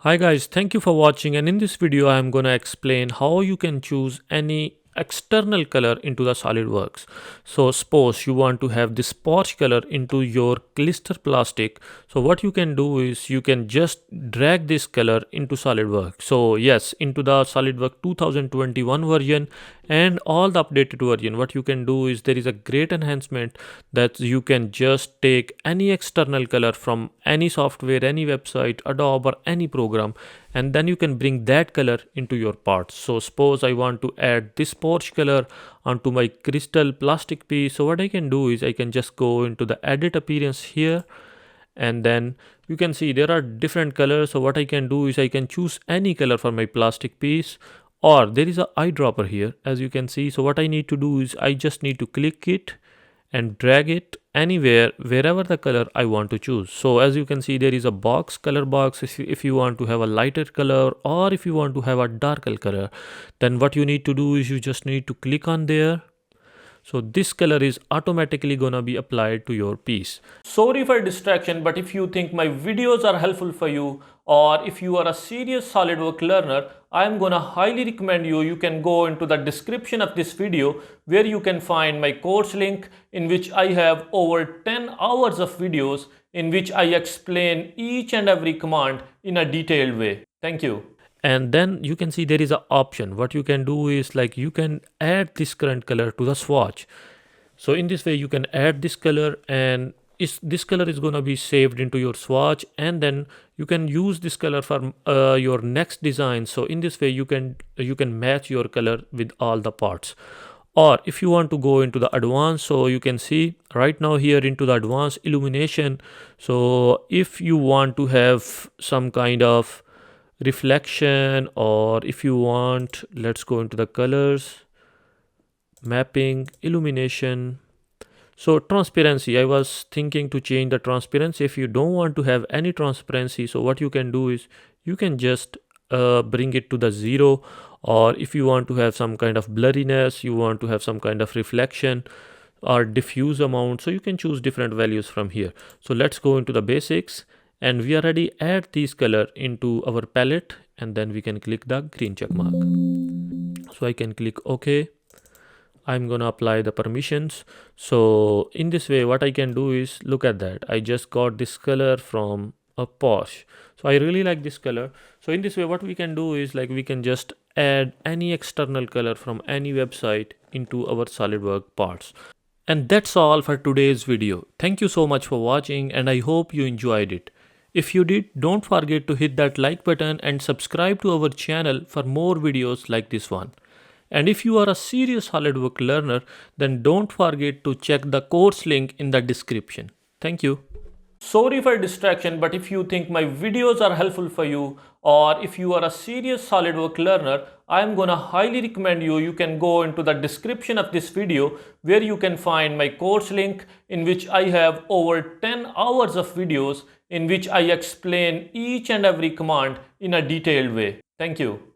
Hi guys, thank you for watching, and in this video I am going to explain how you can choose any external color into the SolidWorks. So suppose you want to have this porch color into your blister plastic. So what you can do is you can just drag this color into SolidWorks. So yes, into the SolidWorks 2021 version and all the updated version, what you can do is there is a great enhancement that you can just take any external color from any software, any website, Adobe or any program, and then you can bring that color into your parts. So suppose I want to add this porch color onto my crystal plastic piece. So what I can do is I can just go into the edit appearance here, and then you can see there are different colors. So what I can do is I can choose any color for my plastic piece, or there is a eyedropper here as you can see. So what I need to do is I just need to click it and drag it anywhere wherever the color I want to choose. So as you can see, there is a box, color box. If you want to have a lighter color or if you want to have a darker color, then what you need to do is you just need to click on there. So this color is automatically gonna be applied to your piece. Sorry for distraction, but if you think my videos are helpful for you, or if you are a serious SolidWorks learner, I am gonna highly recommend you can go into the description of this video where you can find my course link, in which I have over 10 hours of videos in which I explain each and every command in a detailed way. Thank you. And then you can see there is an option. What you can do is like you can add this current color to the swatch. So in this way you can add this color, and this color is going to be saved into your swatch, and then you can use this color for your next design. So in this way you can match your color with all the parts. Or if you want to go into the advanced, so you can see right now here into the advanced illumination. So if you want to have some kind of reflection, or if you want, let's go into the colors, mapping, illumination. So transparency, I was thinking to change the transparency. If you don't want to have any transparency, so what you can do is you can just bring it to the 0. Or if you want to have some kind of blurriness, you want to have some kind of reflection or diffuse amount, so you can choose different values from here. So let's go into the basics, and we already add these color into our palette, and then we can click the green check mark. So I can click OK. I'm gonna apply the permissions. So in this way what I can do is, look at that, I just got this color from a Porsche. So I really like this color. So in this way what we can do is like we can just add any external color from any website into our SolidWorks parts. And that's all for today's video. Thank you so much for watching, and I hope you enjoyed it. If you did, don't forget to hit that like button and subscribe to our channel for more videos like this one. And if you are a serious SolidWorks learner, then don't forget to check the course link in the description. Thank you. Sorry for distraction, but if you think my videos are helpful for you, or if you are a serious SolidWorks learner, I am gonna highly recommend you can go into the description of this video where you can find my course link, in which I have over 10 hours of videos in which I explain each and every command in a detailed way. Thank you.